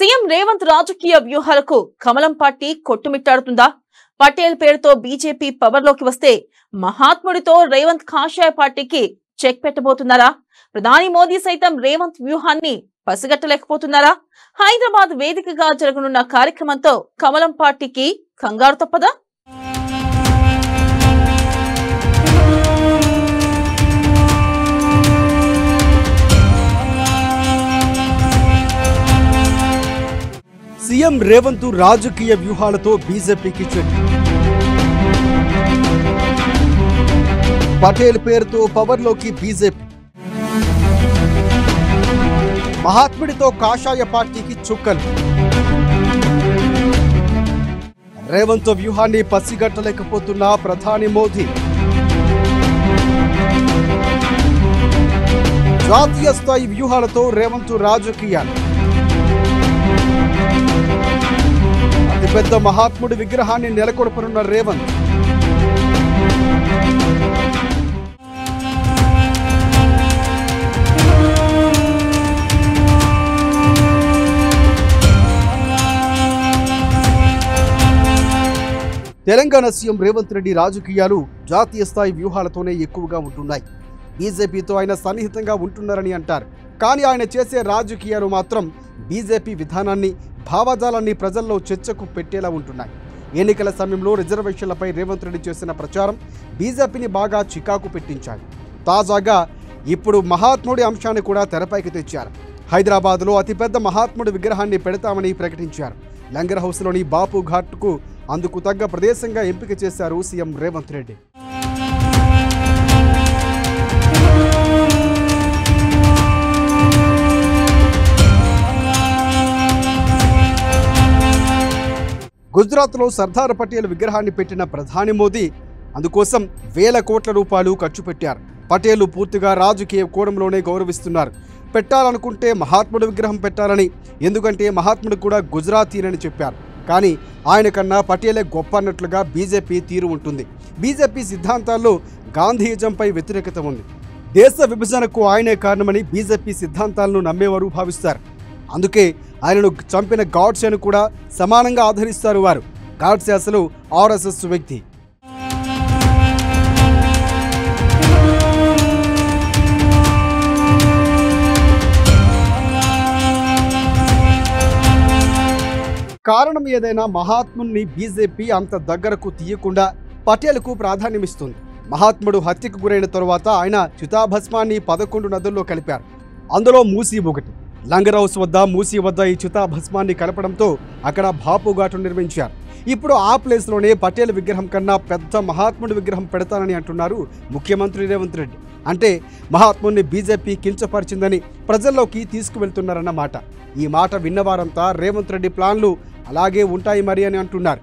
CM Revanth రాజకీయ వ్యూహాలకు కమలం party కొట్టుమిట్టాడుతుందా? Patel పేరుతో బీజేపీ పవర్లోకి వస్తే మహాత్ముడితో రేవంత్ కాషాయ పార్టీకి చెక్ పెట్టబోతున్నారా? ప్రధాని మోదీ సైతం రేవంత్ వ్యూహాన్ని పసిగట్టలేకపోతున్నారా? హైదరాబాద్ వేదికగా జరగనున్న కార్యక్రమంతో కమలం పార్టీకి కంగారు తప్పదా? సీఎం రేవంత్ రాజకీయ వ్యూహాలతో బీజేపీకి చెక్. పటేల్ పేరుతో పవర్లోకి బీజేపీ, మహాత్ముడితో కాషాయ పార్టీకి చుక్కలు. రేవంత్ వ్యూహాన్ని పసిగట్టలేకపోతున్న ప్రధాని మోదీ. జాతీయ స్థాయి వ్యూహాలతో రేవంత్ రాజకీయాలు. అతిపెద్ద మహాత్ముడి విగ్రహాన్ని నెలకొల్పనున్న రేవంత్. తెలంగాణ సీఎం రేవంత్ రెడ్డి రాజకీయాలు జాతీయ స్థాయి వ్యూహాలతోనే ఎక్కువగా ఉంటున్నాయి. బీజేపీతో ఆయన సన్నిహితంగా ఉంటున్నారని అంటారు. కానీ ఆయన చేసే రాజకీయాలు మాత్రం బీజేపీ విధానాన్ని, భావజాలాన్ని ప్రజల్లో చర్చకు పెట్టేలా ఉంటున్నాయి. ఎన్నికల సమయంలో రిజర్వేషన్లపై రేవంత్ రెడ్డి చేసిన ప్రచారం బీజేపీని బాగా చికాకు పెట్టించాయి. తాజాగా ఇప్పుడు మహాత్ముడి అంశాన్ని కూడా తెరపైకి తెచ్చారు. హైదరాబాద్లో అతిపెద్ద మహాత్ముడి విగ్రహాన్ని పెడతామని ప్రకటించారు. లంగర్ హౌస్లోని బాపు ఘాట్కు అందుకు తగ్గ ప్రదేశంగా ఎంపిక చేశారు సీఎం రేవంత్ రెడ్డి. గుజరాత్లో సర్దార్ పటేల్ విగ్రహాన్ని పెట్టిన ప్రధాని మోదీ అందుకోసం వేల కోట్ల రూపాయలు ఖర్చు పెట్టారు. పటేల్ పూర్తిగా రాజకీయ కోణంలోనే గౌరవిస్తున్నారు. పెట్టాలనుకుంటే మహాత్ముడి విగ్రహం పెట్టాలని, ఎందుకంటే మహాత్ముడు కూడా గుజరాతీనని చెప్పారు. కానీ ఆయన కన్నా పటేలే గొప్ప అన్నట్లుగా బీజేపీ తీరు ఉంటుంది. బీజేపీ సిద్ధాంతాల్లో గాంధీయిజంపై వ్యతిరేకత ఉంది. దేశ విభజనకు ఆయనే కారణమని బీజేపీ సిద్ధాంతాలను నమ్మేవారు భావిస్తారు. అందుకే ఆయనను చంపిన గాడ్సేను కూడా సమానంగా ఆదరిస్తారు వారు. గాడ్సే అసలు ఆర్ఎస్ఎస్ వ్యక్తి. కారణం ఏదైనా మహాత్ముని బీజేపీ అంత దగ్గరకు తీయకుండా పటేల్కు ప్రాధాన్యమిస్తుంది. మహాత్ముడు హత్యకు గురైన తరువాత ఆయన చితాభస్మాన్ని 11 నదుల్లో కలిపారు. అందులో మూసీ ఒకటి. లంగర్ హౌస్ వద్ద, మూసీ వద్ద ఈ చితాభస్మాన్ని కలపడంతో అక్కడ బాపు ఘాటు నిర్మించారు. ఇప్పుడు ఆ ప్లేస్లోనే పటేల్ విగ్రహం కన్నా పెద్ద మహాత్ముడి విగ్రహం పెడతానని అంటున్నారు ముఖ్యమంత్రి రేవంత్ రెడ్డి. అంటే మహాత్ముడిని బీజేపీ కించపరిచిందని ప్రజల్లోకి తీసుకువెళ్తున్నారన్నమాట. ఈ మాట విన్నవారంతా రేవంత్ రెడ్డి ప్లాన్లు అలాగే ఉంటాయి మరి అని అంటున్నారు.